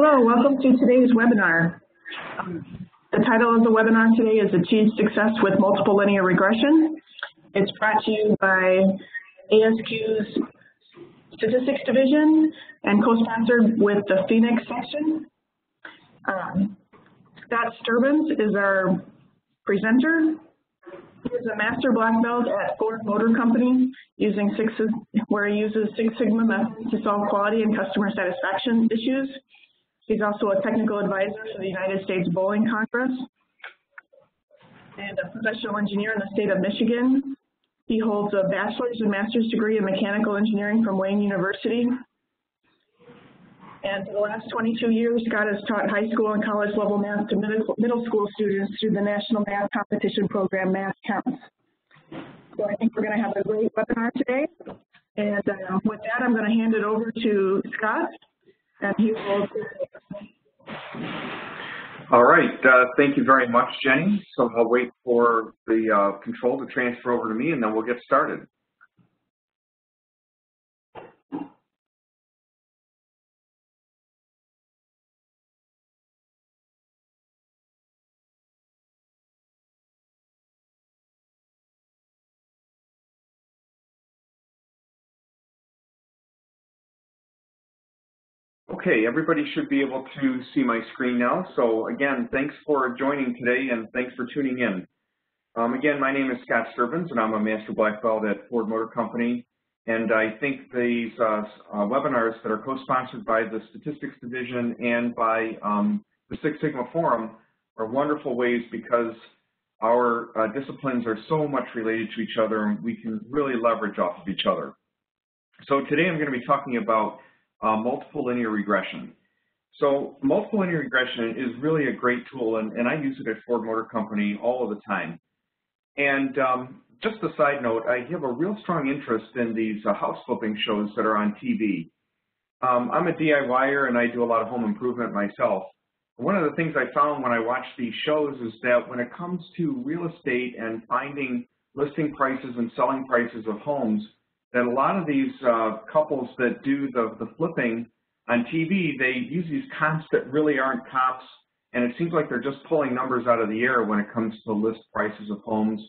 Hello, welcome to today's webinar. The title of the webinar today is Achieve Success with Multiple Linear Regression. It's brought to you by ASQ's Statistics Division and co-sponsored with the Phoenix section. Scott Sturbins is our presenter. He is a master black belt at Ford Motor Company where he uses Six Sigma methods to solve quality and customer satisfaction issues. He's also a technical advisor for the United States Bowling Congress and a professional engineer in the state of Michigan. He holds a bachelor's and master's degree in mechanical engineering from Wayne University. And for the last 22 years, Scott has taught high school and college level math to middle school students through the National Math Competition Program, Math Counts. So I think we're going to have a great webinar today. And with that, I'm going to hand it over to Scott. And he will. All right, thank you very much, Jenny. So I'll wait for the control to transfer over to me, and then we'll get started. Okay, everybody should be able to see my screen now. So again, thanks for joining today and thanks for tuning in. Again, my name is Scott Sturbins and I'm a Master Black Belt at Ford Motor Company. And I think these webinars that are co-sponsored by the Statistics Division and by the Six Sigma Forum are wonderful ways because our disciplines are so much related to each other and we can really leverage off of each other. So today I'm going to be talking about multiple linear regression. So multiple linear regression is really a great tool, and I use it at Ford Motor Company all of the time. And just a side note, I have a real strong interest in these house flipping shows that are on TV. I'm a DIYer and I do a lot of home improvement myself. One of the things I found when I watch these shows is that when it comes to real estate and finding listing prices and selling prices of homes, that a lot of these couples that do the flipping on TV, they use these comps that really aren't comps, and it seems like they're just pulling numbers out of the air when it comes to list prices of homes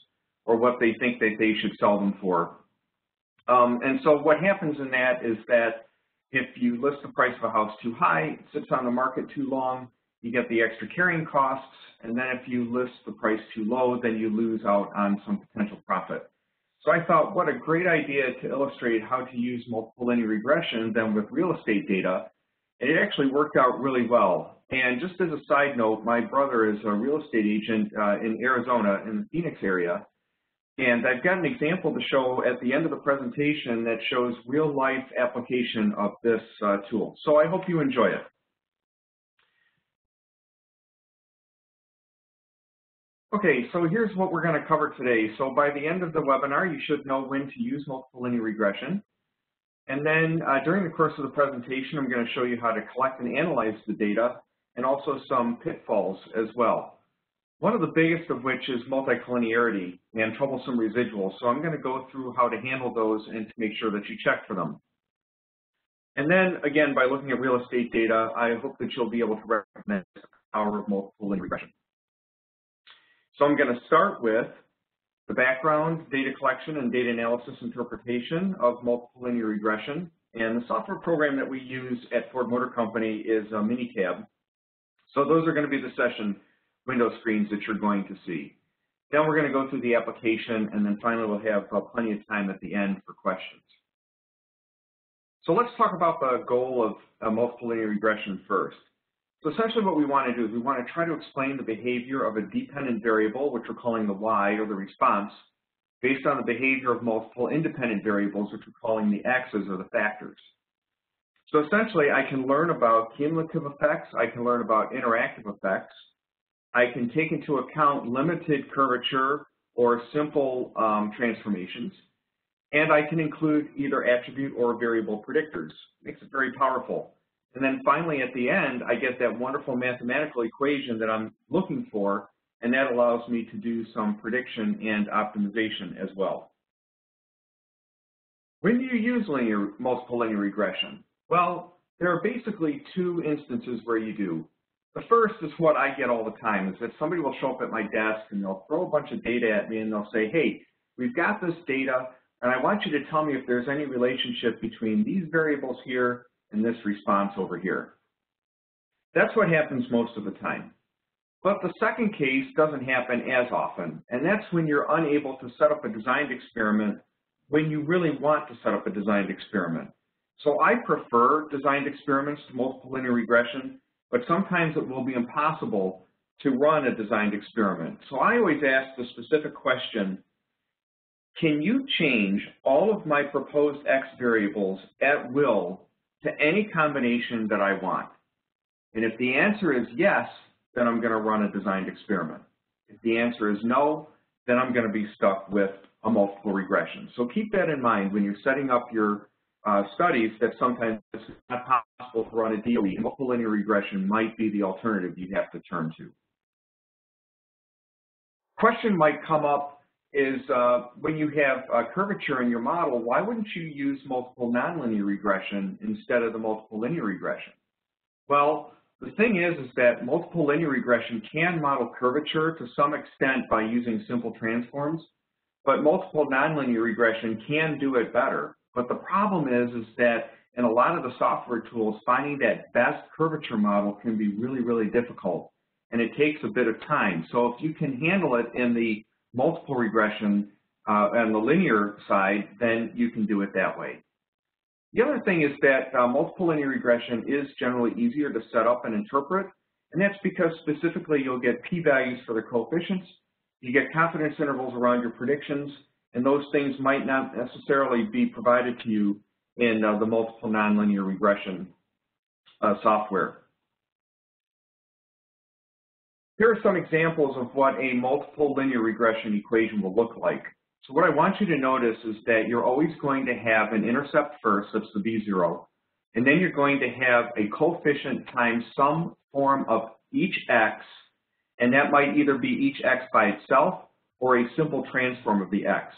or what they think that they should sell them for. And so what happens in that is that if you list the price of a house too high, it sits on the market too long, you get the extra carrying costs, and then if you list the price too low, then you lose out on some potential profit. So I thought, what a great idea to illustrate how to use multiple linear regression then with real estate data. And it actually worked out really well. And just as a side note, my brother is a real estate agent in Arizona in the Phoenix area. And I've got an example to show at the end of the presentation that shows real life application of this tool. So I hope you enjoy it. Okay, so here's what we're going to cover today. So by the end of the webinar, you should know when to use multiple linear regression. And then during the course of the presentation, I'm going to show you how to collect and analyze the data and also some pitfalls as well. One of the biggest of which is multicollinearity and troublesome residuals. So I'm going to go through how to handle those and to make sure that you check for them. And then again, by looking at real estate data, I hope that you'll be able to recognize the power of multiple linear regression. So I'm going to start with the background, data collection, and data analysis interpretation of multiple linear regression. And the software program that we use at Ford Motor Company is Minicab. So those are going to be the session window screens that you're going to see. Then we're going to go through the application, and then finally we'll have plenty of time at the end for questions. So let's talk about the goal of multiple linear regression first. So essentially what we want to do is we want to try to explain the behavior of a dependent variable, which we're calling the y, or the response, based on the behavior of multiple independent variables, which we're calling the x's, or the factors. So essentially I can learn about cumulative effects, I can learn about interactive effects, I can take into account limited curvature or simple transformations, and I can include either attribute or variable predictors. Makes it very powerful. And then finally, at the end, I get that wonderful mathematical equation that I'm looking for, and that allows me to do some prediction and optimization as well. When do you use multiple linear regression? Well, there are basically two instances where you do. The first is what I get all the time, is that somebody will show up at my desk and they'll throw a bunch of data at me and they'll say, hey, we've got this data and I want you to tell me if there's any relationship between these variables here and this response over here. That's what happens most of the time. But the second case doesn't happen as often, and that's when you're unable to set up a designed experiment when you really want to set up a designed experiment. So I prefer designed experiments to multiple linear regression, but sometimes it will be impossible to run a designed experiment. So I always ask the specific question, can you change all of my proposed X variables at will to any combination that I want? And if the answer is yes, then I'm going to run a designed experiment. If the answer is no, then I'm going to be stuck with a multiple regression. So keep that in mind when you're setting up your studies, that sometimes it's not possible to run a DOE. Multiple linear regression might be the alternative you have to turn to. Question might come up is when you have a curvature in your model, why wouldn't you use multiple nonlinear regression instead of the multiple linear regression? Well, the thing is that multiple linear regression can model curvature to some extent by using simple transforms, but multiple nonlinear regression can do it better. But the problem is that in a lot of the software tools, finding that best curvature model can be really, really difficult, and it takes a bit of time. So if you can handle it in the multiple regression and the linear side, then you can do it that way. The other thing is that multiple linear regression is generally easier to set up and interpret, and that's because specifically you'll get p-values for the coefficients, you get confidence intervals around your predictions, and those things might not necessarily be provided to you in the multiple nonlinear regression software. Here are some examples of what a multiple linear regression equation will look like. So what I want you to notice is that you're always going to have an intercept first, that's the V0, and then you're going to have a coefficient times some form of each x, and that might either be each x by itself or a simple transform of the x.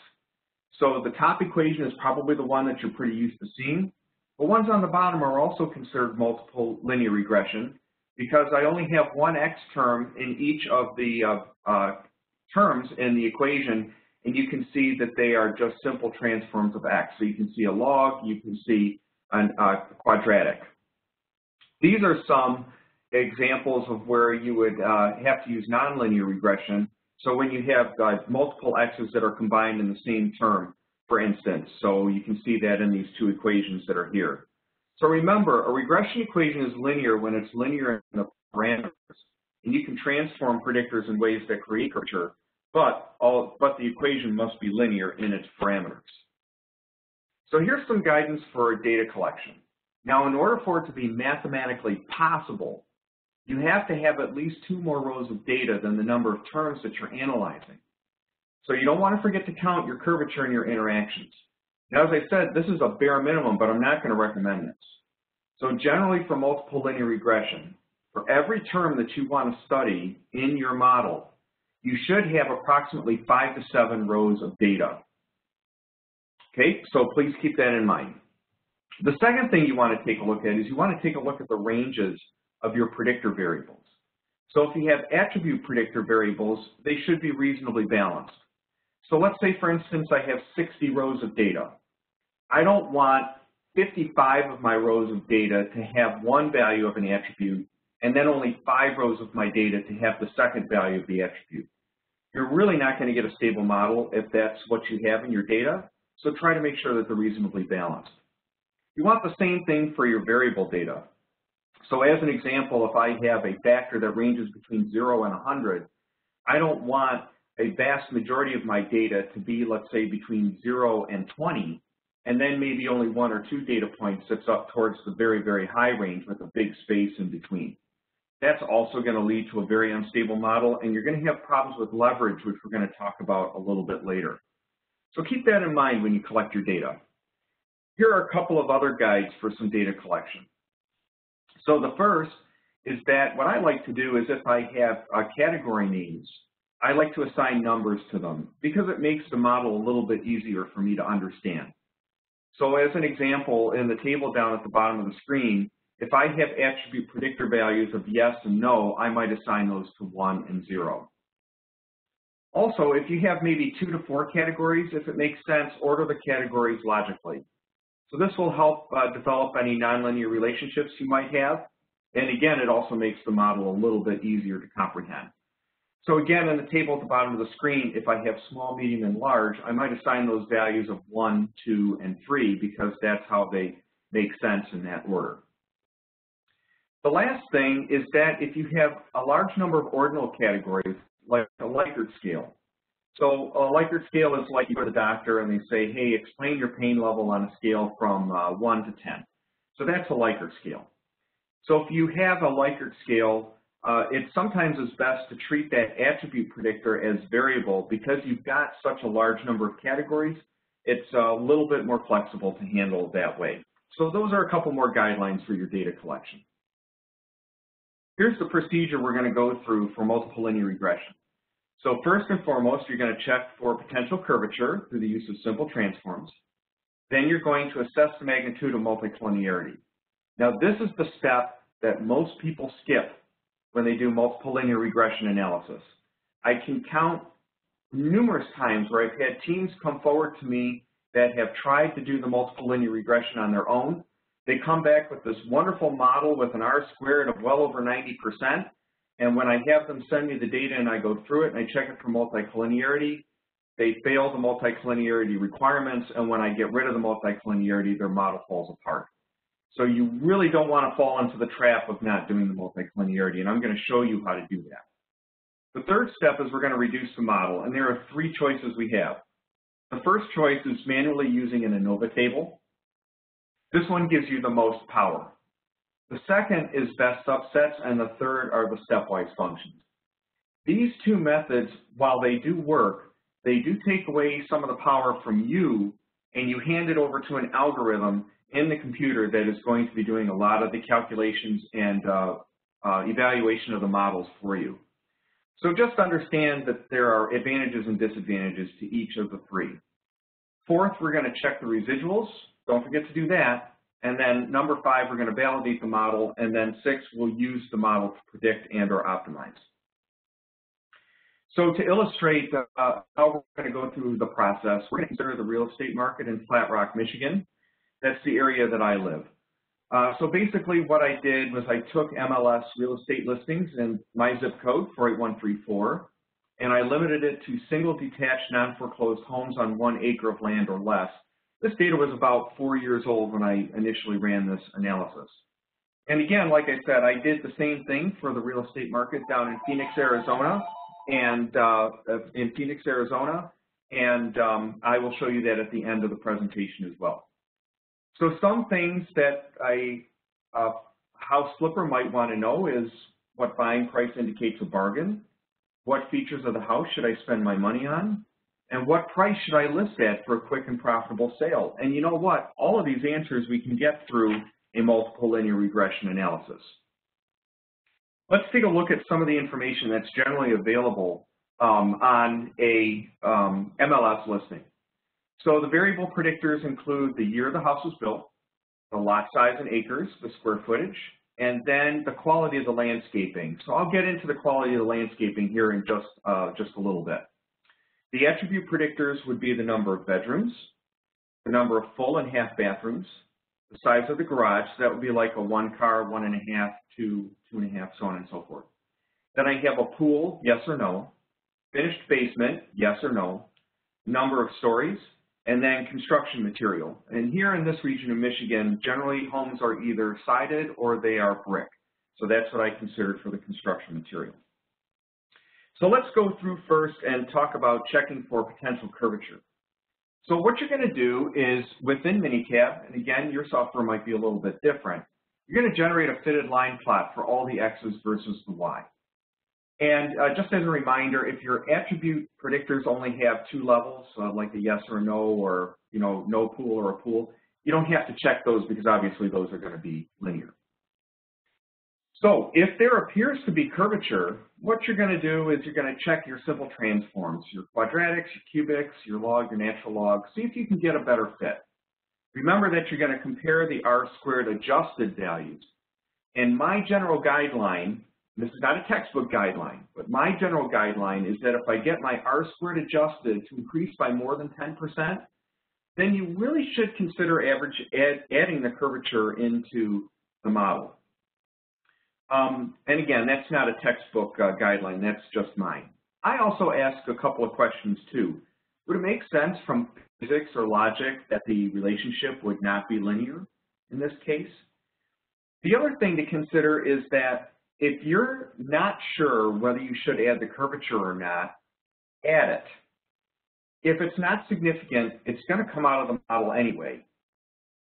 So the top equation is probably the one that you're pretty used to seeing. The ones on the bottom are also considered multiple linear regression because I only have one x term in each of the terms in the equation, and you can see that they are just simple transforms of x. So you can see a log, you can see a quadratic. These are some examples of where you would have to use nonlinear regression. So when you have multiple x's that are combined in the same term, for instance. So you can see that in these two equations that are here. So remember, a regression equation is linear when it's linear in the parameters. And you can transform predictors in ways that create curvature, but the equation must be linear in its parameters. So here's some guidance for data collection. Now, in order for it to be mathematically possible, you have to have at least 2 more rows of data than the number of terms that you're analyzing. So you don't want to forget to count your curvature and your interactions. Now, as I said, this is a bare minimum, but I'm not going to recommend this. So generally for multiple linear regression, for every term that you want to study in your model, you should have approximately 5 to 7 rows of data. Okay, so please keep that in mind. The second thing you want to take a look at is you want to take a look at the ranges of your predictor variables. So if you have attribute predictor variables, they should be reasonably balanced. So let's say, for instance, I have 60 rows of data. I don't want 55 of my rows of data to have one value of an attribute, and then only 5 rows of my data to have the second value of the attribute. You're really not going to get a stable model if that's what you have in your data, so try to make sure that they're reasonably balanced. You want the same thing for your variable data. So as an example, if I have a factor that ranges between 0 and 100, I don't want a vast majority of my data to be, let's say, between 0 and 20, and then maybe only 1 or 2 data points that's up towards the very, very high range with a big space in between. That's also going to lead to a very unstable model, and you're going to have problems with leverage, which we're going to talk about a little bit later. So keep that in mind when you collect your data. Here are a couple of other guides for some data collection. So the first is that what I like to do is if I have category names, I like to assign numbers to them because it makes the model a little bit easier for me to understand. So as an example, in the table down at the bottom of the screen, if I have attribute predictor values of yes and no, I might assign those to 1 and 0. Also, if you have maybe 2 to 4 categories, if it makes sense, order the categories logically. So this will help develop any nonlinear relationships you might have. And again, it also makes the model a little bit easier to comprehend. So again, in the table at the bottom of the screen, if I have small, medium, and large, I might assign those values of 1, 2, and 3 because that's how they make sense in that order. The last thing is that if you have a large number of ordinal categories, like a Likert scale. So a Likert scale is like you go to the doctor and they say, hey, explain your pain level on a scale from 1 to 10. So that's a Likert scale. So if you have a Likert scale, it sometimes is best to treat that attribute predictor as variable because you've got such a large number of categories, it's a little bit more flexible to handle that way. So those are a couple more guidelines for your data collection. Here's the procedure we're going to go through for multiple linear regression. So first and foremost, you're going to check for potential curvature through the use of simple transforms. Then you're going to assess the magnitude of multicollinearity. Now this is the step that most people skip when they do multiple linear regression analysis. I can count numerous times where I've had teams come forward to me that have tried to do the multiple linear regression on their own. They come back with this wonderful model with an R-squared of well over 90%, and when I have them send me the data and I go through it and I check it for multicollinearity, they fail the multicollinearity requirements, and when I get rid of the multicollinearity, their model falls apart. So you really don't want to fall into the trap of not doing the multicollinearity, and I'm going to show you how to do that. The third step is we're going to reduce the model, and there are 3 choices we have. The first choice is manually using an ANOVA table. This one gives you the most power. The second is best subsets, and the third are the stepwise functions. These 2 methods, while they do work, they do take away some of the power from you, and you hand it over to an algorithm in the computer that is going to be doing a lot of the calculations and evaluation of the models for you. So just understand that there are advantages and disadvantages to each of the 3. Fourth, we're going to check the residuals. Don't forget to do that. And then number 5, we're going to validate the model. And then 6, we'll use the model to predict and or optimize. So to illustrate how we're going to go through the process, we're going to consider the real estate market in Flat Rock, Michigan. That's the area that I live. So basically what I did was I took MLS real estate listings in my zip code, 48134, and I limited it to single detached non-foreclosed homes on 1 acre of land or less. This data was about 4 years old when I initially ran this analysis. And again, like I said, I did the same thing for the real estate market down in Phoenix, Arizona, and I will show you that at the end of the presentation as well. So some things that a house flipper might want to know is what buying price indicates a bargain, what features of the house should I spend my money on, and what price should I list at for a quick and profitable sale? And you know what? All of these answers we can get through a multiple linear regression analysis. Let's take a look at some of the information that's generally available on a MLS listing. So the variable predictors include the year the house was built, the lot size in acres, the square footage, and then the quality of the landscaping. So I'll get into the quality of the landscaping here in just a little bit. The attribute predictors would be the number of bedrooms, the number of full and half bathrooms, the size of the garage, so that would be like a 1 car, 1.5, 2, 2.5, so on and so forth. Then I have a pool, yes or no, finished basement, yes or no, number of stories, and then construction material. And here in this region of Michigan, generally homes are either sided or they are brick. So that's what I considered for the construction material. So let's go through first and talk about checking for potential curvature. So what you're going to do is within Minicab, and again, your software might be a little bit different, you're going to generate a fitted line plot for all the X's versus the Y. And just as a reminder, if your attribute predictors only have 2 levels, like a yes or a no, or no pool or a pool, you don't have to check those because obviously those are going to be linear. So if there appears to be curvature, what you're going to do is you're going to check your simple transforms, your quadratics, your cubics, your log, your natural log, see if you can get a better fit. Remember that you're going to compare the R-squared adjusted values. And my general guideline, this is not a textbook guideline, but my general guideline is that if I get my R-squared adjusted to increase by more than 10%, then you really should consider adding the curvature into the model. And again, that's not a textbook guideline, that's just mine. I also ask a couple of questions too. Would it make sense from physics or logic that the relationship would not be linear in this case? The other thing to consider is that if you're not sure whether you should add the curvature or not, add it. If it's not significant, it's going to come out of the model anyway.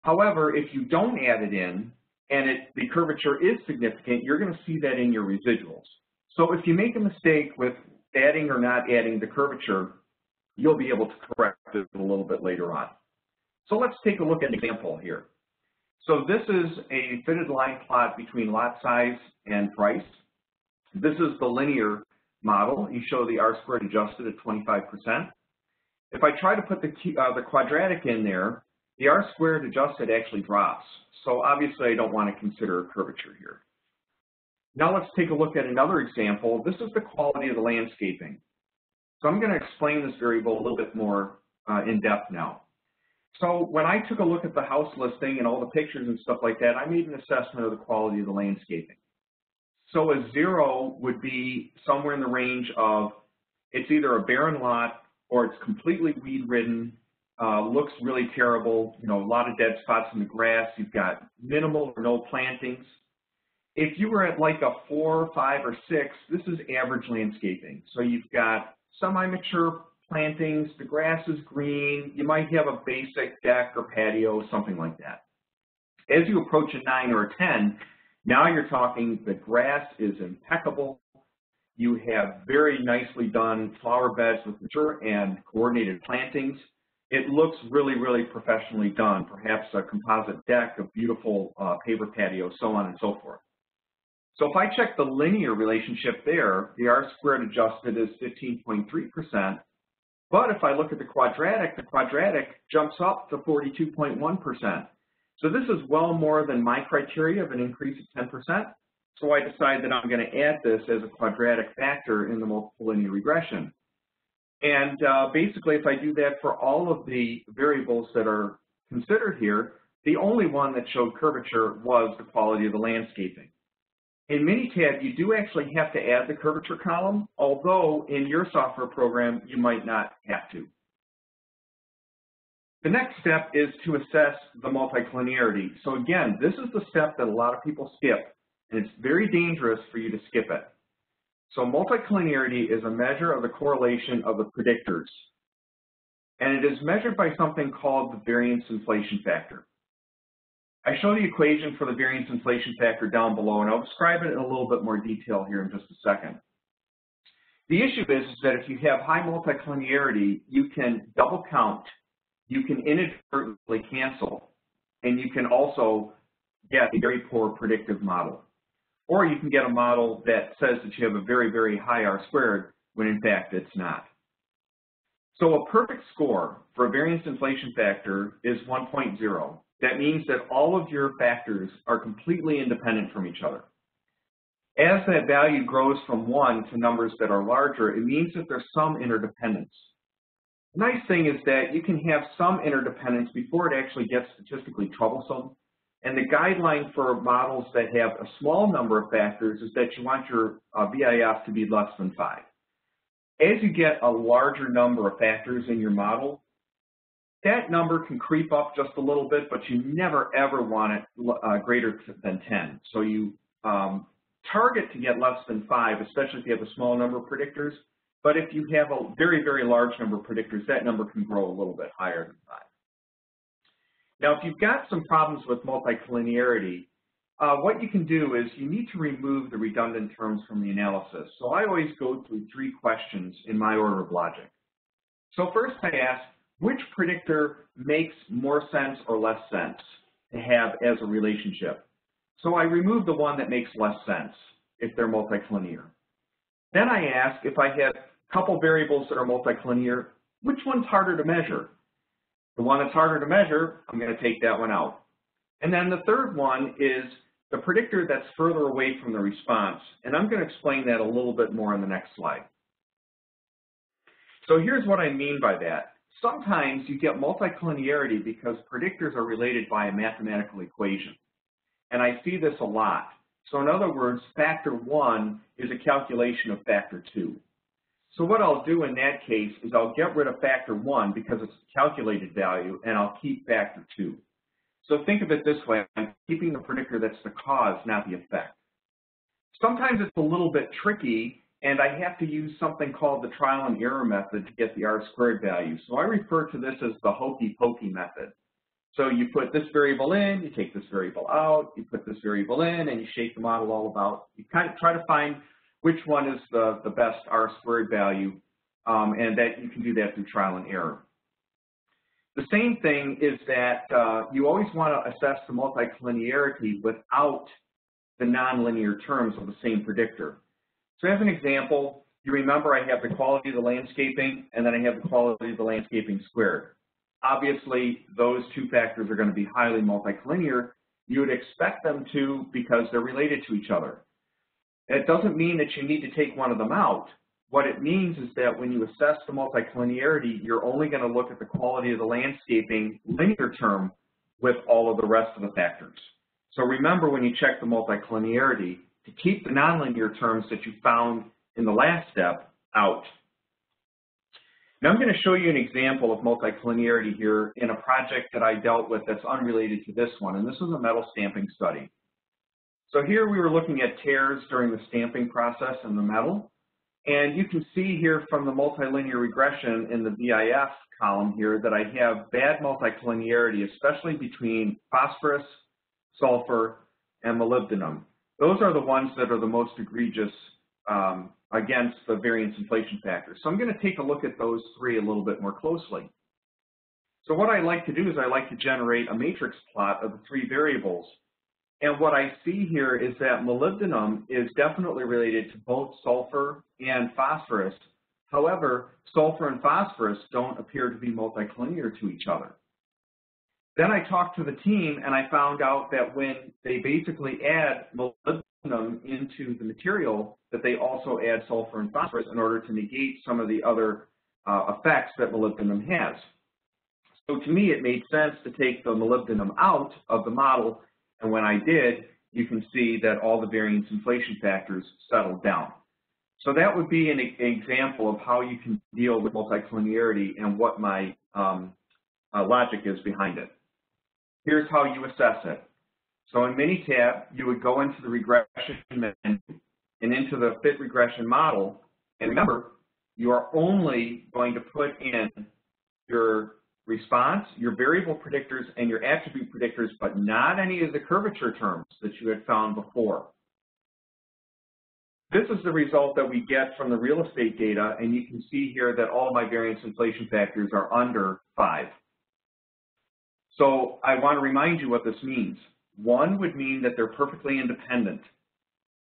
However, if you don't add it in and the curvature is significant, you're going to see that in your residuals. So if you make a mistake with adding or not adding the curvature, you'll be able to correct it a little bit later on. So let's take a look at an example here. So this is a fitted line plot between lot size and price. This is the linear model. You show the R-squared adjusted at 25%. If I try to put the quadratic in there, the R-squared adjusted actually drops. So obviously I don't want to consider a curvature here. Now let's take a look at another example. This is the quality of the landscaping. So I'm going to explain this variable a little bit more in depth now. So when I took a look at the house listing and all the pictures and stuff like that, I made an assessment of the quality of the landscaping. So a 0 would be somewhere in the range of it's either a barren lot or it's completely weed-ridden, looks really terrible, you know, a lot of dead spots in the grass, you've got minimal or no plantings. If you were at like a 4, 5, or 6, this is average landscaping. So you've got semi-mature plantings, the grass is green, you might have a basic deck or patio, something like that. As you approach a 9 or a 10, now you're talking the grass is impeccable. You have very nicely done flower beds with mature and coordinated plantings. It looks really, really professionally done, perhaps a composite deck, a beautiful paver patio, so on and so forth. So if I check the linear relationship there, the R-squared adjusted is 15.3%. But if I look at the quadratic jumps up to 42.1%. So this is well more than my criteria of an increase of 10%. So I decide that I'm going to add this as a quadratic factor in the multiple linear regression. And basically, if I do that for all of the variables that are considered here, the only one that showed curvature was the quality of the landscaping. In Minitab, you do actually have to add the curvature column, although in your software program, you might not have to. The next step is to assess the multicollinearity. So again, this is the step that a lot of people skip, and it's very dangerous for you to skip it. So multicollinearity is a measure of the correlation of the predictors, and it is measured by something called the variance inflation factor. I show the equation for the variance inflation factor down below, and I'll describe it in a little bit more detail here in just a second. The issue is that if you have high multicollinearity, you can double count, you can inadvertently cancel, and you can also get a very poor predictive model. Or you can get a model that says that you have a very, very high R-squared when in fact it's not. So a perfect score for a variance inflation factor is 1.0. That means that all of your factors are completely independent from each other. As that value grows from 1 to numbers that are larger, it means that there's some interdependence. The nice thing is that you can have some interdependence before it actually gets statistically troublesome. And the guideline for models that have a small number of factors is that you want your VIF to be less than 5. As you get a larger number of factors in your model, that number can creep up just a little bit, but you never ever want it greater than 10. So you target to get less than 5, especially if you have a small number of predictors. But if you have a very, very large number of predictors, that number can grow a little bit higher than 5. Now, if you've got some problems with multicollinearity, what you can do is you need to remove the redundant terms from the analysis. So I always go through 3 questions in my order of logic. So first I ask, which predictor makes more sense or less sense to have as a relationship? So I remove the one that makes less sense if they're multicollinear. Then I ask, if I have a couple variables that are multicollinear, which one's harder to measure? The one that's harder to measure, I'm going to take that one out. And then the third one is, the predictor that's further away from the response. And I'm going to explain that a little bit more in the next slide. So here's what I mean by that. Sometimes you get multicollinearity because predictors are related by a mathematical equation. And I see this a lot. So in other words, factor 1 is a calculation of factor 2. So what I'll do in that case is I'll get rid of factor 1 because it's a calculated value, and I'll keep factor 2. So think of it this way, I'm keeping the predictor that's the cause, not the effect. Sometimes it's a little bit tricky, and I have to use something called the trial and error method to get the R-squared value. So I refer to this as the hokey pokey method. So you put this variable in, you take this variable out, you put this variable in, and you shake the model all about. You kind of try to find which one is the best R-squared value, and that you can do that through trial and error. The same thing is that you always want to assess the multicollinearity without the nonlinear terms of the same predictor. So as an example, you remember I have the quality of the landscaping, and then I have the quality of the landscaping squared. Obviously, those two factors are going to be highly multicollinear. You would expect them to because they're related to each other. It doesn't mean that you need to take one of them out. What it means is that when you assess the multicollinearity, you're only going to look at the quality of the landscaping linear term with all of the rest of the factors. So remember when you check the multicollinearity to keep the nonlinear terms that you found in the last step out. Now I'm going to show you an example of multicollinearity here in a project that I dealt with that's unrelated to this one, and this was a metal stamping study. So here we were looking at tears during the stamping process in the metal, and you can see here from the multilinear regression in the VIF column here that I have bad multicollinearity, especially between phosphorus, sulfur, and molybdenum. Those are the ones that are the most egregious against the variance inflation factor. So I'm going to take a look at those three a little bit more closely. So what I like to do is I like to generate a matrix plot of the three variables. And what I see here is that molybdenum is definitely related to both sulfur and phosphorus. However, sulfur and phosphorus don't appear to be multicollinear to each other. Then I talked to the team and I found out that when they basically add molybdenum into the material, that they also add sulfur and phosphorus in order to negate some of the other effects that molybdenum has. So to me, it made sense to take the molybdenum out of the model, and when I did, you can see that all the variance inflation factors settled down. So that would be an example of how you can deal with multicollinearity and what my logic is behind it. Here's how you assess it. So in Minitab, you would go into the regression menu and into the fit regression model. And remember, you are only going to put in your response, your variable predictors, and your attribute predictors, but not any of the curvature terms that you had found before. This is the result that we get from the real estate data, and you can see here that all of my variance inflation factors are under 5. So I want to remind you what this means. 1 would mean that they're perfectly independent.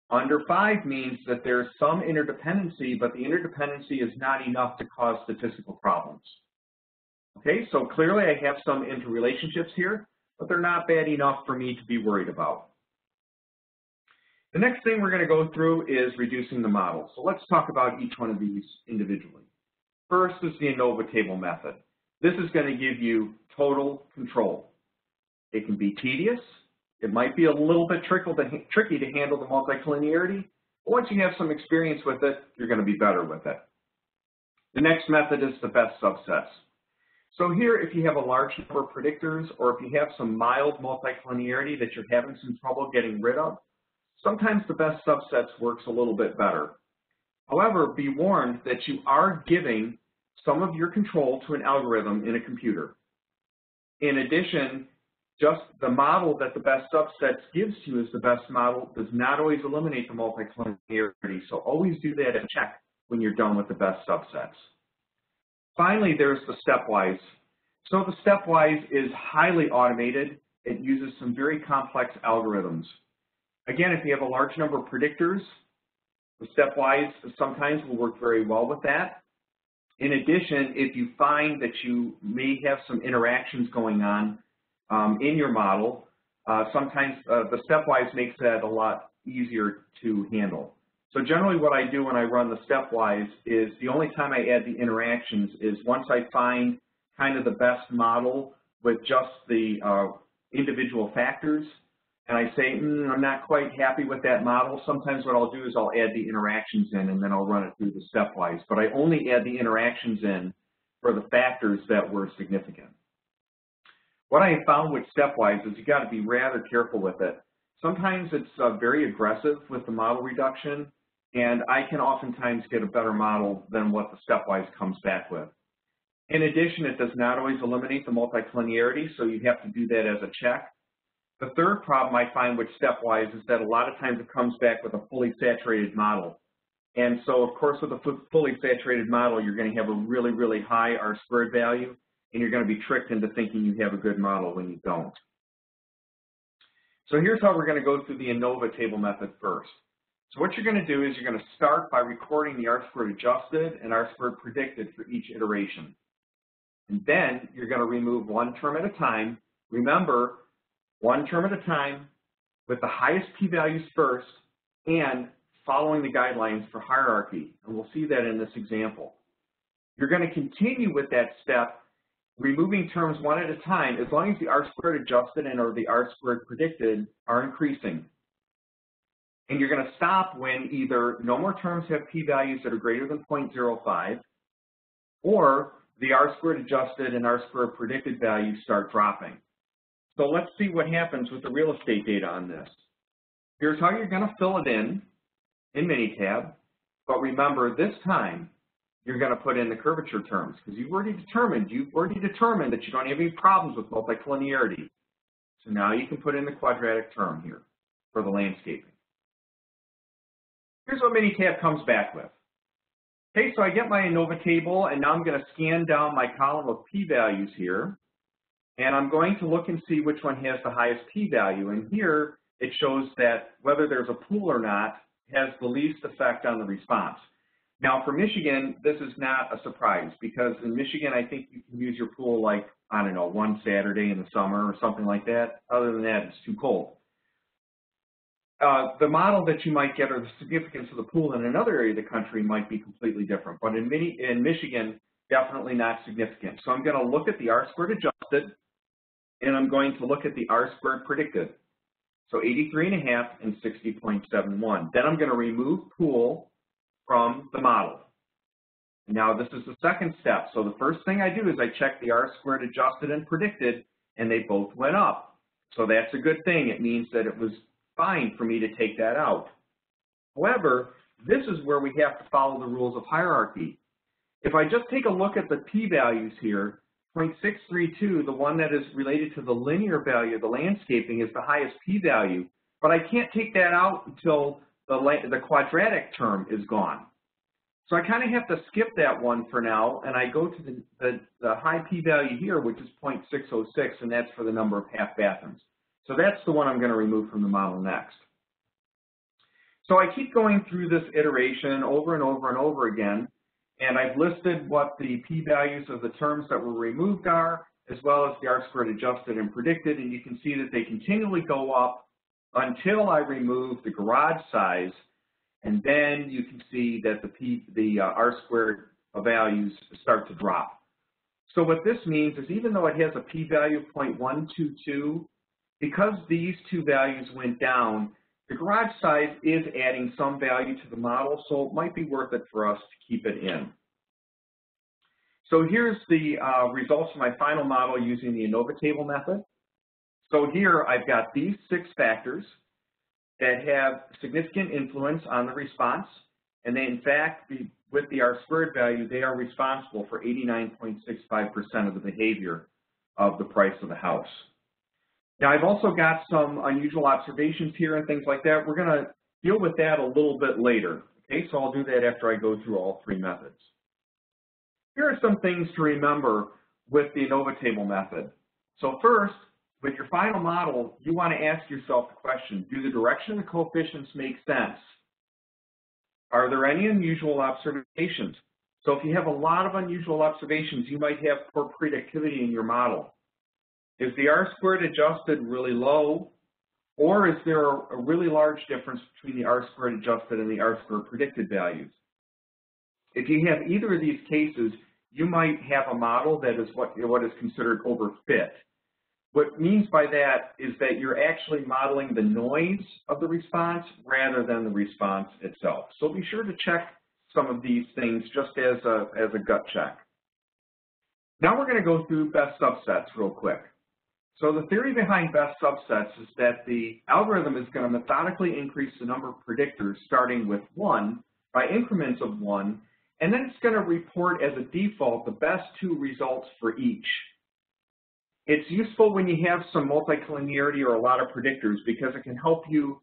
Under 5 means that there's some interdependency, but the interdependency is not enough to cause statistical problems. Okay, so clearly I have some interrelationships here, but they're not bad enough for me to be worried about. The next thing we're going to go through is reducing the model. So let's talk about each one of these individually. First is the ANOVA table method. This is going to give you total control. It can be tedious. It might be a little bit tricky to handle the multicollinearity, but once you have some experience with it, you're going to be better with it. The next method is the best subsets. So here, if you have a large number of predictors, or if you have some mild multicollinearity that you're having some trouble getting rid of, sometimes the best subsets works a little bit better. However, be warned that you are giving some of your control to an algorithm in a computer. In addition, just the model that the best subsets gives you as the best model does not always eliminate the multicollinearity, so always do that and check when you're done with the best subsets. Finally, there's the Stepwise. So the Stepwise is highly automated. It uses some very complex algorithms. Again, if you have a large number of predictors, the Stepwise sometimes will work very well with that. In addition, if you find that you may have some interactions going on in your model, sometimes the Stepwise makes that a lot easier to handle. So generally what I do when I run the Stepwise is the only time I add the interactions is once I find kind of the best model with just the individual factors, and I say, I'm not quite happy with that model. Sometimes what I'll do is I'll add the interactions in and then I'll run it through the Stepwise. But I only add the interactions in for the factors that were significant. What I have found with Stepwise is you got to be rather careful with it. Sometimes it's very aggressive with the model reduction, and I can oftentimes get a better model than what the Stepwise comes back with. In addition, it does not always eliminate the multicollinearity, so you have to do that as a check. The third problem I find with Stepwise is that a lot of times it comes back with a fully saturated model. And so, of course, with a fully saturated model, you're going to have a really, really high R-squared value, and you're going to be tricked into thinking you have a good model when you don't. So here's how we're going to go through the ANOVA table method first. So what you're going to do is you're going to start by recording the R-squared adjusted and R-squared predicted for each iteration. And then you're going to remove one term at a time. Remember, one term at a time with the highest p-values first and following the guidelines for hierarchy. And we'll see that in this example. You're going to continue with that step, removing terms one at a time as long as the R-squared adjusted and or the R-squared predicted are increasing. And you're going to stop when either no more terms have p-values that are greater than 0.05 or the R-squared adjusted and R-squared predicted values start dropping. So let's see what happens with the real estate data on this. Here's how you're going to fill it in Minitab, but remember this time you're going to put in the curvature terms because you've already determined that you don't have any problems with multicollinearity. So now you can put in the quadratic term here for the landscaping. Here's what Minitab comes back with. Okay, so I get my ANOVA table, and now I'm going to scan down my column of p-values here, and I'm going to look and see which one has the highest p-value. And here it shows that whether there's a pool or not has the least effect on the response. Now for Michigan, this is not a surprise because in Michigan, I think you can use your pool like, I don't know, one Saturday in the summer or something like that. Other than that, it's too cold. The model that you might get or the significance of the pool in another area of the country might be completely different. But in Michigan, definitely not significant. So I'm going to look at the R-squared adjusted, and I'm going to look at the R-squared predicted. So 83.5 and 60.71. Then I'm going to remove pool from the model. Now this is the second step. So the first thing I do is I check the R-squared adjusted and predicted, and they both went up. So that's a good thing. It means that it was fine for me to take that out. However, this is where we have to follow the rules of hierarchy. If I just take a look at the p-values here, 0.632, the one that is related to the linear value of the landscaping, is the highest p-value, but I can't take that out until the quadratic term is gone. So I kind of have to skip that one for now, and I go to the high p-value here, which is 0.606, and that's for the number of half bathrooms. So that's the one I'm going to remove from the model next. So I keep going through this iteration over and over and over again, and I've listed what the p-values of the terms that were removed are, as well as the R-squared adjusted and predicted, and you can see that they continually go up until I remove the garage size, and then you can see that the R-squared values start to drop. So what this means is even though it has a p-value of 0.122, because these two values went down, the garage size is adding some value to the model, so it might be worth it for us to keep it in. So here's the results of my final model using the ANOVA table method. So here I've got these 6 factors that have significant influence on the response, and they in fact, with the R-squared value, they are responsible for 89.65% of the behavior of the price of the house. Now, I've also got some unusual observations here and things like that. We're going to deal with that a little bit later. Okay, so I'll do that after I go through all 3 methods. Here are some things to remember with the ANOVA table method. So first, with your final model, you want to ask yourself the question, do the direction of the coefficients make sense? Are there any unusual observations? So if you have a lot of unusual observations, you might have poor predictivity in your model. Is the R-squared adjusted really low Or is there a really large difference between the R-squared adjusted and the R-squared predicted values? If you have either of these cases, you might have a model that is what is considered overfit. What means by that is that you're actually modeling the noise of the response rather than the response itself. So be sure to check some of these things just as a gut check. Now we're going to go through best subsets real quick. So the theory behind best subsets is that the algorithm is going to methodically increase the number of predictors starting with 1 by increments of 1, and then it's going to report as a default the best 2 results for each. It's useful when you have some multicollinearity or a lot of predictors because it can help you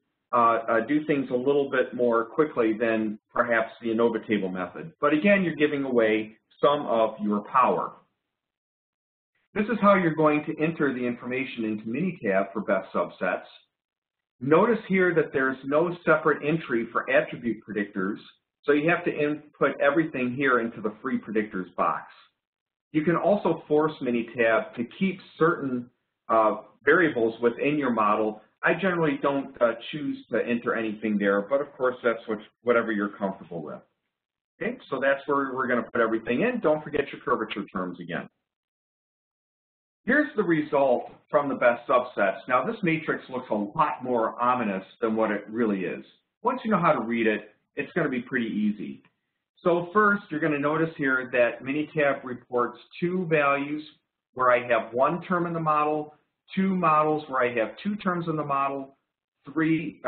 do things a little bit more quickly than perhaps the ANOVA table method. But again, you're giving away some of your power. This is how you're going to enter the information into Minitab for best subsets. Notice here that there's no separate entry for attribute predictors, so you have to input everything here into the free predictors box. You can also force Minitab to keep certain variables within your model. I generally don't choose to enter anything there, but of course that's whatever you're comfortable with. Okay, so that's where we're going to put everything in. Don't forget your curvature terms again. Here's the result from the best subsets. Now this matrix looks a lot more ominous than what it really is. Once you know how to read it, it's going to be pretty easy. So first, you're going to notice here that Minitab reports 2 values where I have 1 term in the model, 2 models where I have 2 terms in the model, 2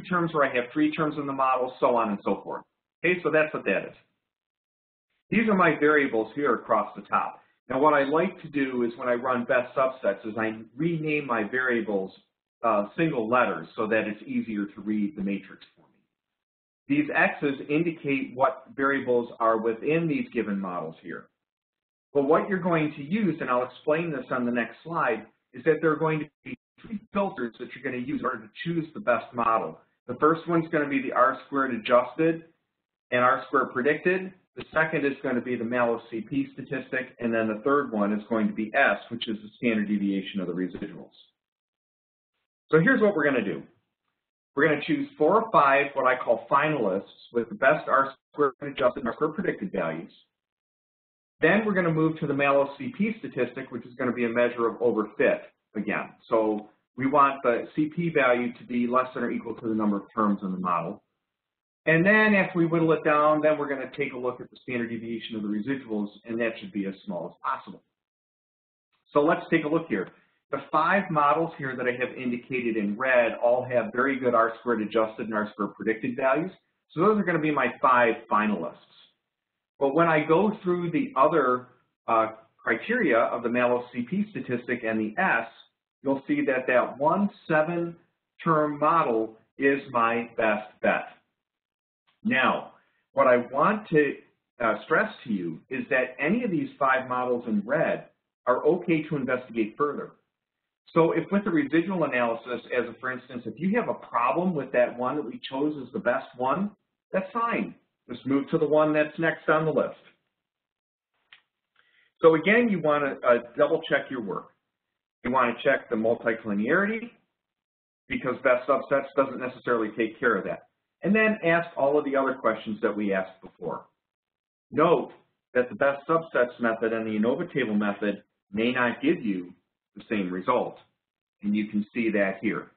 terms where I have 3 terms in the model, so on and so forth. Okay, so that's what that is. These are my variables here across the top. Now what I like to do is when I run best subsets is I rename my variables single letters so that it's easier to read the matrix for me. These X's indicate what variables are within these given models here. But what you're going to use, and I'll explain this on the next slide, is that there are going to be 3 filters that you're going to use in order to choose the best model. The first one's going to be the R-squared adjusted and R-squared predicted. The second is going to be the Mallow CP statistic, and then the third one is going to be S, which is the standard deviation of the residuals. So here's what we're going to do. We're going to choose 4 or 5 what I call finalists with the best R-squared adjusted and R-squared predicted values. Then we're going to move to the Mallow CP statistic, which is going to be a measure of overfit again. So we want the CP value to be less than or equal to the number of terms in the model. And then after we whittle it down, then we're going to take a look at the standard deviation of the residuals, and that should be as small as possible. So let's take a look here. The 5 models here that I have indicated in red all have very good R-squared adjusted and R-squared predicted values. So those are going to be my 5 finalists. But when I go through the other criteria of the Mallow CP statistic and the S, you'll see that that 1 7-term model is my best bet. Now, what I want to stress to you is that any of these 5 models in red are okay to investigate further. So if with the residual analysis, as a, for instance, if you have a problem with that one that we chose as the best one, that's fine. Just move to the one that's next on the list. So again, you want to double check your work. You want to check the multicollinearity because best subsets doesn't necessarily take care of that. And then ask all of the other questions that we asked before. Note that the best subsets method and the ANOVA table method may not give you the same result. And you can see that here.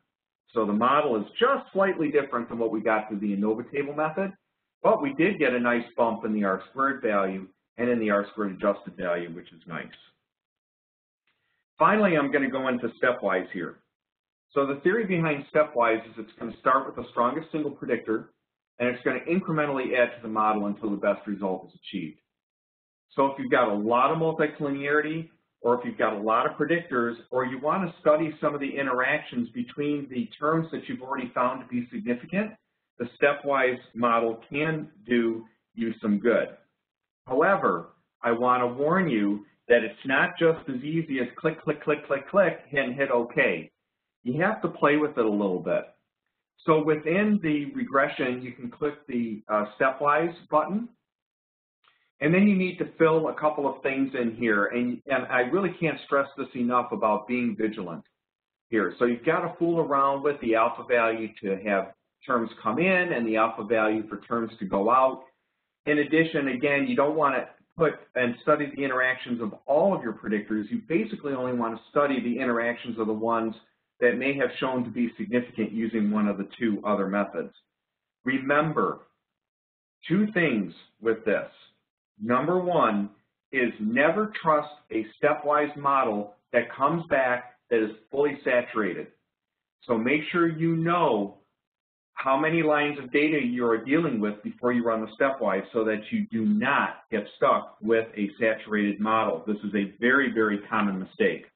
So the model is just slightly different than what we got through the ANOVA table method, but we did get a nice bump in the R-squared value and in the R-squared adjusted value, which is nice. Finally, I'm going to go into Stepwise here. So the theory behind Stepwise is it's going to start with the strongest single predictor, and it's going to incrementally add to the model until the best result is achieved. So if you've got a lot of multicollinearity, or if you've got a lot of predictors, or you want to study some of the interactions between the terms that you've already found to be significant, the Stepwise model can do you some good. However, I want to warn you that it's not just as easy as click, click, click, click, click, and hit OK. You have to play with it a little bit. So within the regression, you can click the Stepwise button, and then you need to fill a couple of things in here. And I really can't stress this enough about being vigilant. here. So you've got to fool around with the alpha value to have terms come in and the alpha value for terms to go out. In addition, again, you don't want to put and study the interactions of all of your predictors. You basically only want to study the interactions of the ones that may have shown to be significant using one of the two other methods. Remember, two things with this. Number one is never trust a stepwise model that comes back that is fully saturated. So make sure you know how many lines of data you are dealing with before you run the stepwise so that you do not get stuck with a saturated model. This is a very, very common mistake.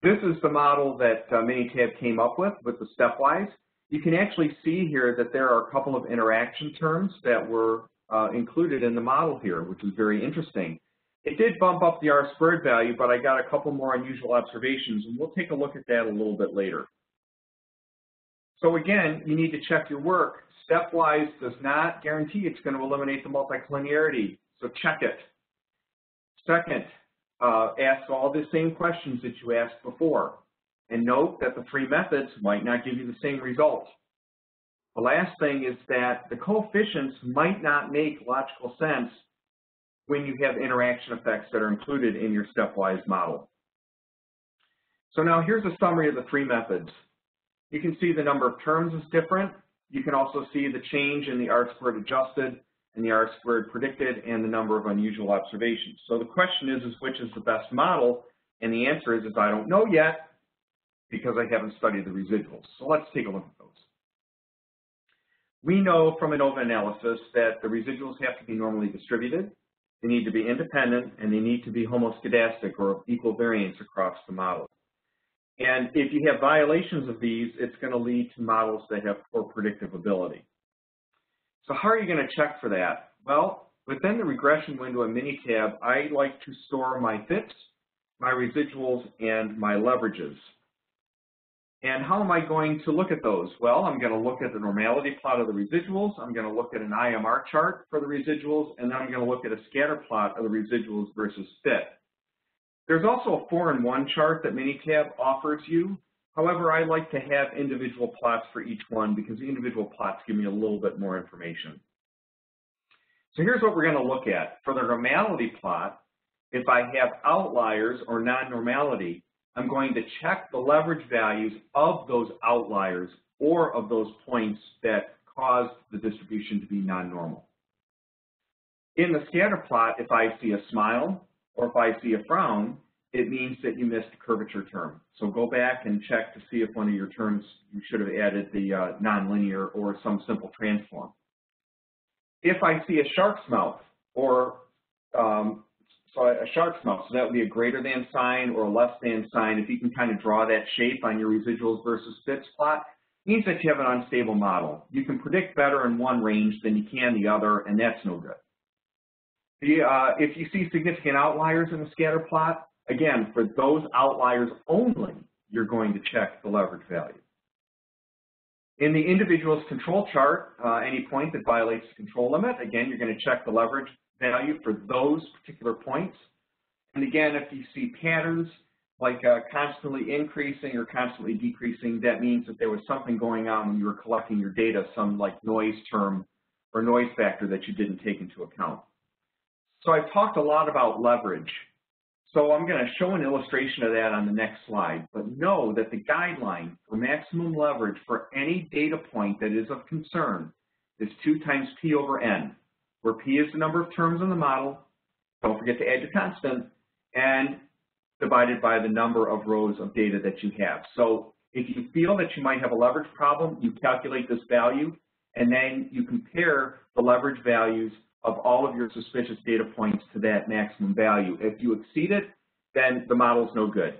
This is the model that Minitab came up with the stepwise. You can actually see here that there are a couple of interaction terms that were included in the model here, which is very interesting. It did bump up the R-squared value, but I got a couple more unusual observations, and we'll take a look at that a little bit later. So again, you need to check your work. Stepwise does not guarantee it's going to eliminate the multicollinearity, so check it. Second, ask all the same questions that you asked before, and note that the three methods might not give you the same result. The last thing is that the coefficients might not make logical sense when you have interaction effects that are included in your stepwise model. So now here's a summary of the three methods. You can see the number of terms is different. You can also see the change in the R-squared adjusted and the R-squared predicted and the number of unusual observations. So the question is which is the best model? And the answer is I don't know yet because I haven't studied the residuals. So let's take a look at those. We know from ANOVA analysis that the residuals have to be normally distributed, they need to be independent, and they need to be homoscedastic or of equal variance across the model. And if you have violations of these, it's going to lead to models that have poor predictive ability. So how are you going to check for that? Well, within the regression window in Minitab, I like to store my fits, my residuals, and my leverages. And how am I going to look at those? Well, I'm going to look at the normality plot of the residuals, I'm going to look at an IMR chart for the residuals, and then I'm going to look at a scatter plot of the residuals versus fit. There's also a 4-in-1 chart that Minitab offers you. However, I like to have individual plots for each one because the individual plots give me a little bit more information. So here's what we're going to look at. For the normality plot, if I have outliers or non-normality, I'm going to check the leverage values of those outliers or of those points that caused the distribution to be non-normal. In the scatter plot, if I see a smile or if I see a frown, it means that you missed a curvature term. So go back and check to see if one of your terms, you should have added the nonlinear or some simple transform. If I see a shark's mouth or a shark's mouth, so that would be a greater than sign or a less than sign. If you can kind of draw that shape on your residuals versus fits plot, it means that you have an unstable model. You can predict better in one range than you can the other, and that's no good. If you see significant outliers in the scatter plot, again, for those outliers only, you're going to check the leverage value. In the individual's control chart, any point that violates the control limit, again, you're going to check the leverage value for those particular points. And again, if you see patterns like constantly increasing or constantly decreasing, that means that there was something going on when you were collecting your data, some like noise term or noise factor that you didn't take into account. So I've talked a lot about leverage. So I'm going to show an illustration of that on the next slide, but know that the guideline for maximum leverage for any data point that is of concern is 2 times P over N, where P is the number of terms in the model, don't forget to add your constant, and divided by the number of rows of data that you have. So if you feel that you might have a leverage problem, you calculate this value, and then you compare the leverage values of all of your suspicious data points to that maximum value. If you exceed it, then the model's no good,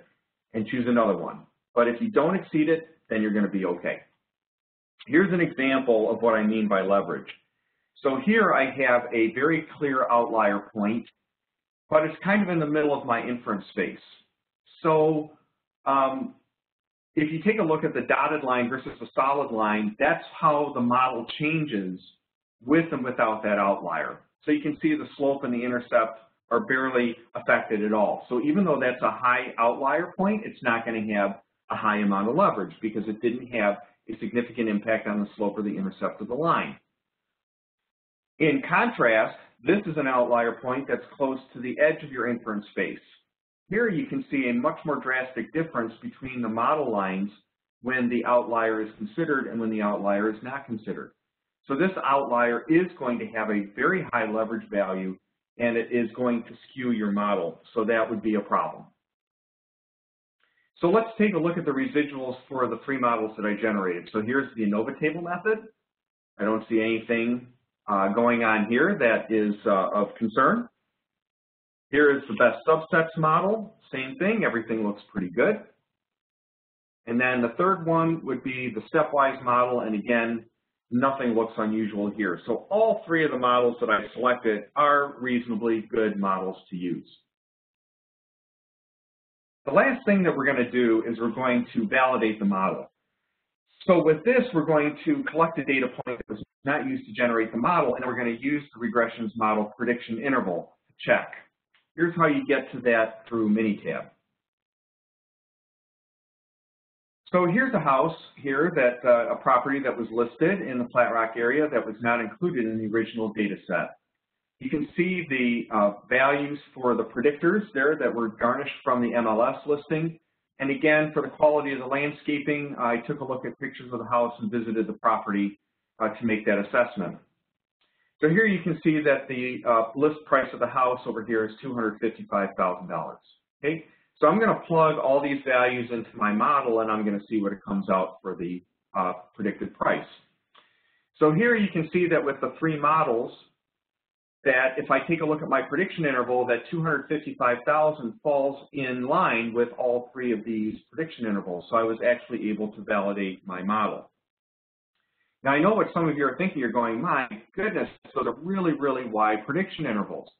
and choose another one. But if you don't exceed it, then you're going to be okay. Here's an example of what I mean by leverage. So here I have a very clear outlier point, but it's kind of in the middle of my inference space. So if you take a look at the dotted line versus the solid line, that's how the model changes with and without that outlier. So you can see the slope and the intercept are barely affected at all. So even though that's a high outlier point, it's not going to have a high amount of leverage because it didn't have a significant impact on the slope or the intercept of the line. In contrast, this is an outlier point that's close to the edge of your inference space. Here you can see a much more drastic difference between the model lines when the outlier is considered and when the outlier is not considered. So this outlier is going to have a very high leverage value, and it is going to skew your model. So that would be a problem. So let's take a look at the residuals for the three models that I generated. So here's the ANOVA table method. I don't see anything going on here that is of concern. Here is the best subsets model. Same thing, everything looks pretty good. And then the third one would be the Stepwise model, and again, nothing looks unusual here. So all three of the models that I selected are reasonably good models to use. The last thing that we're going to do is we're going to validate the model. So with this, we're going to collect a data point that was not used to generate the model, and we're going to use the regressions model prediction interval to check. Here's how you get to that through Minitab. So here's a house here, that a property that was listed in the Flat Rock area that was not included in the original data set. You can see the values for the predictors there that were garnished from the MLS listing. And again, for the quality of the landscaping, I took a look at pictures of the house and visited the property to make that assessment. So here you can see that the list price of the house over here is $255,000. Okay, so I'm going to plug all these values into my model, and I'm going to see what it comes out for the predicted price. So here you can see that with the three models, that if I take a look at my prediction interval, that 255,000 falls in line with all three of these prediction intervals. So I was actually able to validate my model. Now I know what some of you are thinking. You're going, my goodness, those are really, really wide prediction intervals.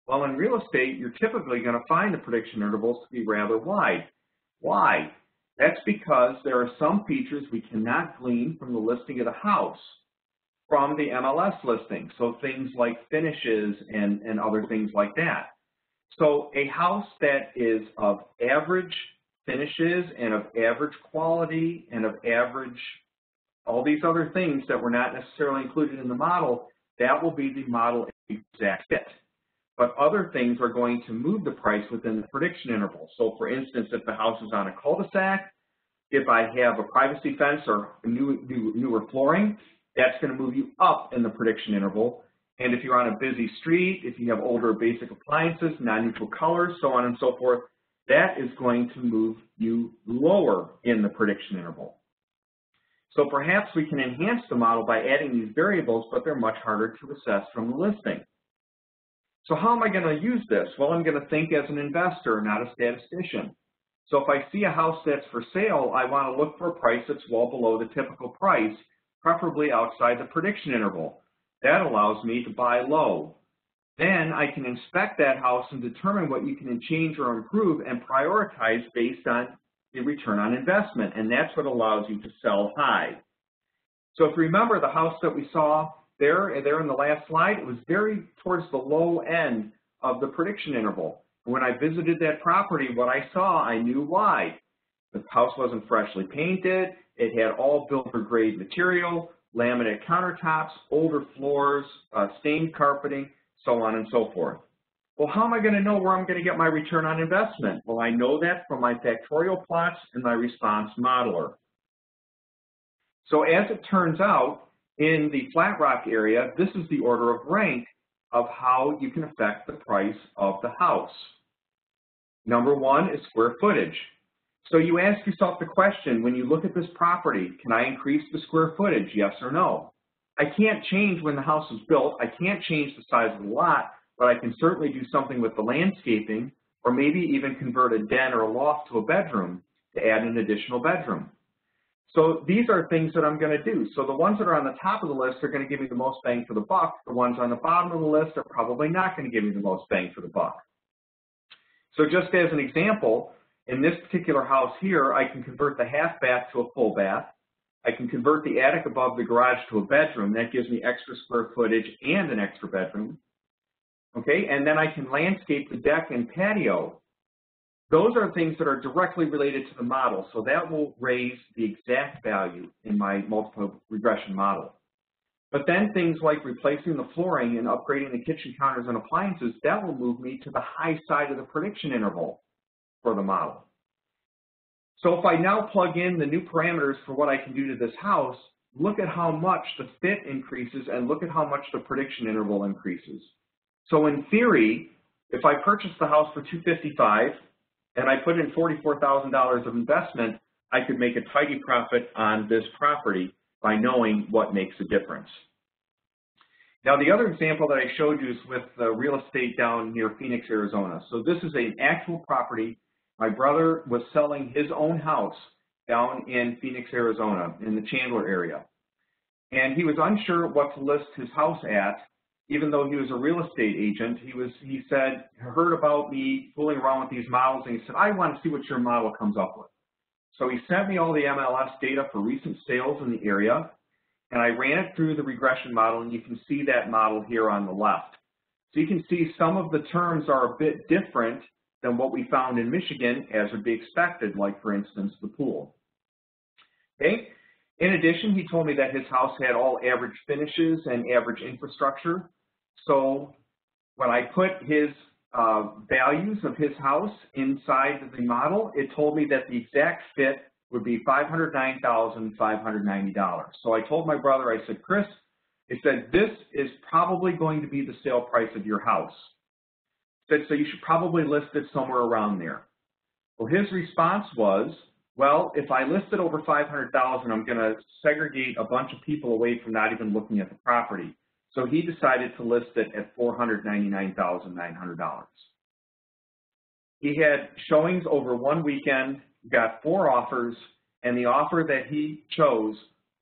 Well, in real estate, you're typically going to find the prediction intervals to be rather wide. Why? That's because there are some features we cannot glean from the listing of the house from the MLS listing, so things like finishes and other things like that. So a house that is of average finishes and of average quality and of average, all these other things that were not necessarily included in the model, that will be the model exact fit. But other things are going to move the price within the prediction interval. So for instance, if the house is on a cul-de-sac, if I have a privacy fence or newer flooring, that's going to move you up in the prediction interval. And if you're on a busy street, if you have older basic appliances, non-neutral colors, so on and so forth, that is going to move you lower in the prediction interval. So perhaps we can enhance the model by adding these variables, but they're much harder to assess from the listing. So how am I going to use this? Well, I'm going to think as an investor, not a statistician. So if I see a house that's for sale, I want to look for a price that's well below the typical price, preferably outside the prediction interval. That allows me to buy low. Then I can inspect that house and determine what you can change or improve and prioritize based on the return on investment, and that's what allows you to sell high. So if you remember the house that we saw there in the last slide, it was very towards the low end of the prediction interval. When I visited that property, what I saw, I knew why. The house wasn't freshly painted. It had all builder-grade material, laminate countertops, older floors, stained carpeting, so on and so forth. Well, how am I going to know where I'm going to get my return on investment? Well, I know that from my factorial plots and my response modeler. So as it turns out, in the Flat Rock area, this is the order of rank of how you can affect the price of the house. Number one is square footage. So you ask yourself the question, when you look at this property, can I increase the square footage, yes or no? I can't change when the house is built. I can't change the size of the lot, but I can certainly do something with the landscaping, or maybe even convert a den or a loft to a bedroom to add an additional bedroom. So these are things that I'm going to do. So the ones that are on the top of the list are going to give me the most bang for the buck. The ones on the bottom of the list are probably not going to give me the most bang for the buck. So just as an example, in this particular house here, I can convert the half bath to a full bath. I can convert the attic above the garage to a bedroom. That gives me extra square footage and an extra bedroom. Okay, and then I can landscape the deck and patio. Those are things that are directly related to the model, so that will raise the exact value in my multiple regression model. But then things like replacing the flooring and upgrading the kitchen counters and appliances, that will move me to the high side of the prediction interval for the model. So if I now plug in the new parameters for what I can do to this house, look at how much the fit increases and look at how much the prediction interval increases. So in theory, if I purchase the house for $255 and I put in $44,000 of investment, I could make a tidy profit on this property by knowing what makes a difference. Now the other example that I showed you is with the real estate down near Phoenix, Arizona. So this is an actual property. My brother was selling his own house down in Phoenix, Arizona, in the Chandler area. And he was unsure what to list his house at, even though he was a real estate agent. He said, heard about me fooling around with these models, and he said, I want to see what your model comes up with. So he sent me all the MLS data for recent sales in the area, and I ran it through the regression model, and you can see that model here on the left. So you can see some of the terms are a bit different than what we found in Michigan, as would be expected, like, for instance, the pool. Okay. In addition, he told me that his house had all average finishes and average infrastructure. So when I put his values of his house inside the model, it told me that the exact fit would be $509,590. So I told my brother, I said, Chris, I said, this is probably going to be the sale price of your house. I said, so you should probably list it somewhere around there. Well, his response was, well, if I list it over $500,000, I'm going to segregate a bunch of people away from not even looking at the property. So he decided to list it at $499,900. He had showings over one weekend, got 4 offers, and the offer that he chose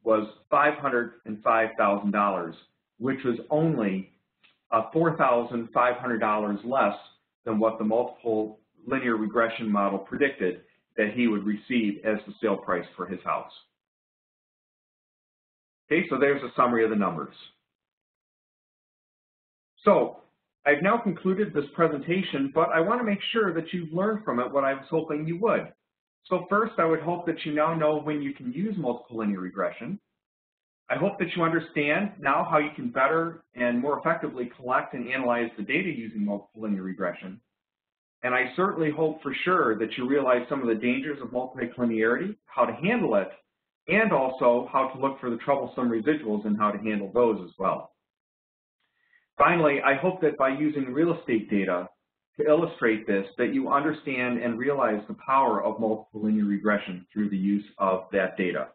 was $505,000, which was only $4,500 less than what the multiple linear regression model predicted that he would receive as the sale price for his house. Okay, so there's a summary of the numbers. So I've now concluded this presentation, but I want to make sure that you've learned from it what I was hoping you would. So first, I would hope that you now know when you can use multiple linear regression. I hope that you understand now how you can better and more effectively collect and analyze the data using multiple linear regression. And I certainly hope for sure that you realize some of the dangers of multicollinearity, how to handle it, and also how to look for the troublesome residuals and how to handle those as well. Finally, I hope that by using real estate data to illustrate this, that you understand and realize the power of multiple linear regression through the use of that data.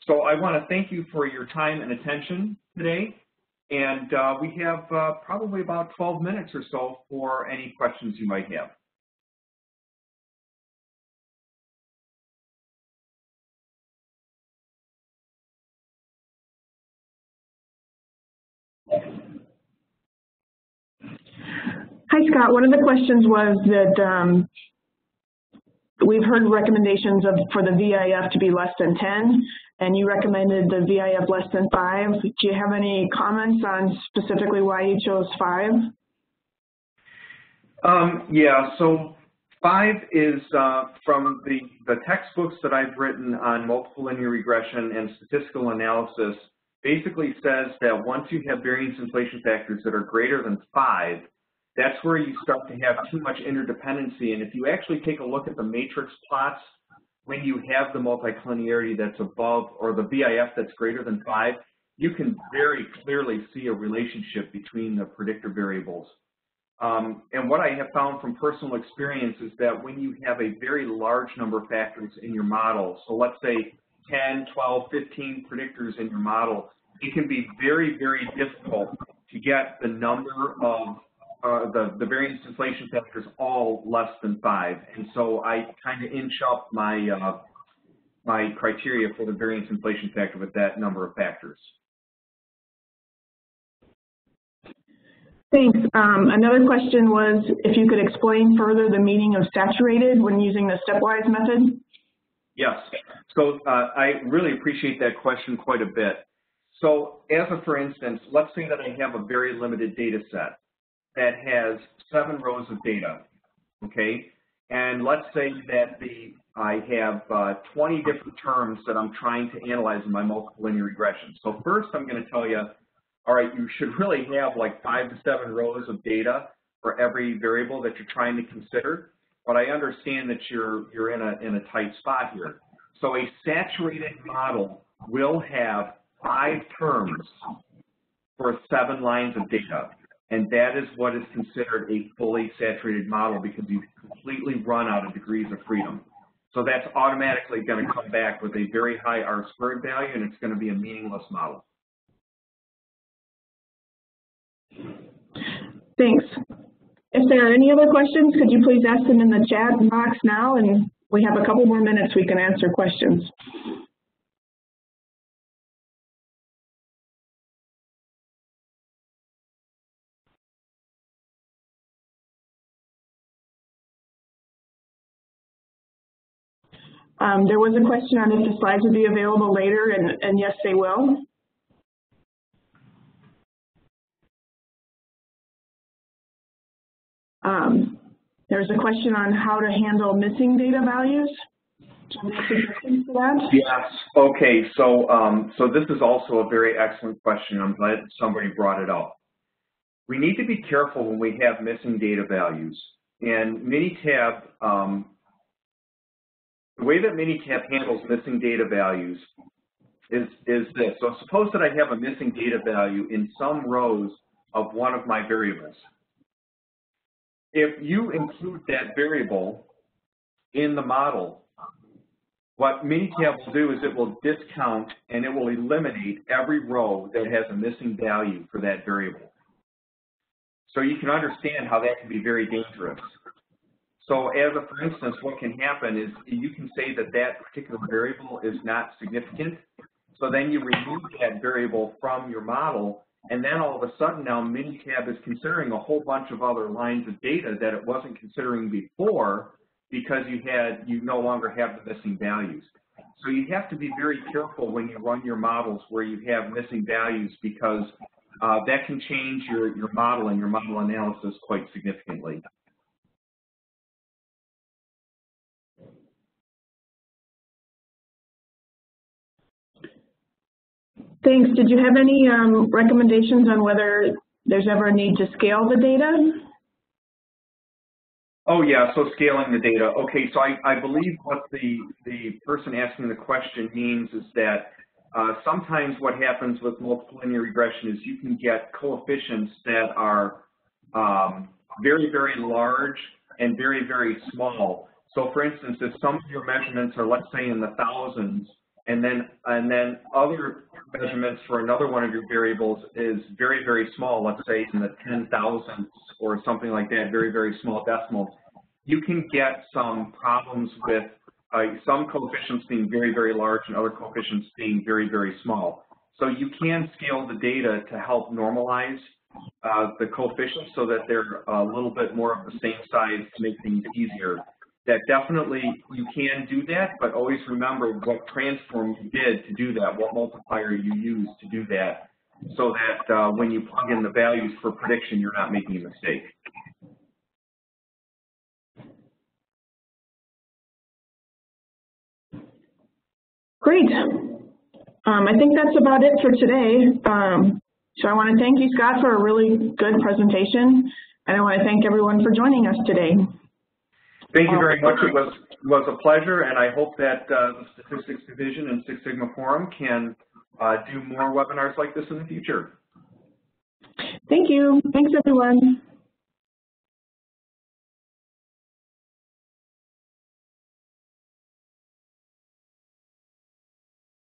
So I want to thank you for your time and attention today. And we have probably about 12 minutes or so for any questions you might have. Hi, Scott. One of the questions was that we've heard recommendations for the VIF to be less than 10, and you recommended the VIF less than 5. Do you have any comments on specifically why you chose 5? Yeah, so 5 is from the textbooks that I've written on multiple linear regression and statistical analysis, basically says that once you have variance inflation factors that are greater than 5, that's where you start to have too much interdependency. And if you actually take a look at the matrix plots, when you have the multicollinearity that's above, or the VIF that's greater than 5, you can very clearly see a relationship between the predictor variables. And what I have found from personal experience is that when you have a very large number of factors in your model, so let's say 10, 12, 15 predictors in your model, it can be very, very difficult to get the number of the variance inflation factors all less than 5. And so I kind of inch up my, my criteria for the variance inflation factor with that number of factors. Thanks. Another question was if you could explain further the meaning of saturated when using the stepwise method. Yes. So I really appreciate that question quite a bit. So as a for instance, let's say that I have a very limited data set. that has 7 rows of data, okay? And let's say that I have 20 different terms that I'm trying to analyze in my multiple linear regression. So first I'm going to tell you, all right, you should really have like 5 to 7 rows of data for every variable that you're trying to consider. But I understand that you're in a tight spot here. So a saturated model will have 5 terms for 7 lines of data. And that is what is considered a fully saturated model because you've completely run out of degrees of freedom. So that's automatically going to come back with a very high R-squared value, and it's going to be a meaningless model. Thanks. If there are any other questions, could you please ask them in the chat box now? And we have a couple more minutes we can answer questions. There was a question on if the slides would be available later, and yes, they will. There's a question on how to handle missing data values. Yes. Okay. So this is also a very excellent question. I'm glad somebody brought it up. We need to be careful when we have missing data values. And Minitab, the way that Minitab handles missing data values is this. So suppose that I have a missing data value in some rows of one of my variables. If you include that variable in the model, what Minitab will do is it will discount and it will eliminate every row that has a missing value for that variable. So you can understand how that can be very dangerous. So as a for instance, what can happen is you can say that that particular variable is not significant. So then you remove that variable from your model, and then all of a sudden now Minitab is considering a whole bunch of other lines of data that it wasn't considering before because you no longer have the missing values. So you have to be very careful when you run your models where you have missing values because that can change your model and your model analysis quite significantly. Thanks. Did you have any recommendations on whether there's ever a need to scale the data? Oh yeah, so scaling the data. Okay, so I believe what the person asking the question means is that sometimes what happens with multiple linear regression is you can get coefficients that are very, very large and very, very small. So for instance, if some of your measurements are, let's say, in the thousands, and then other measurements for another one of your variables is very, very small, let's say in the 10,000ths or something like that, very, very small decimals, you can get some problems with some coefficients being very, very large and other coefficients being very, very small. So you can scale the data to help normalize the coefficients so that they're a little bit more of the same size to make things easier. That definitely you can do that, but always remember what transform you did to do that, what multiplier you used to do that, so that when you plug in the values for prediction, you're not making a mistake. Great. I think that's about it for today. So I want to thank you, Scott, for a really good presentation, and I want to thank everyone for joining us today. Thank you very much. It was a pleasure, and I hope that the Statistics Division and Six Sigma Forum can do more webinars like this in the future. Thank you. Thanks, everyone.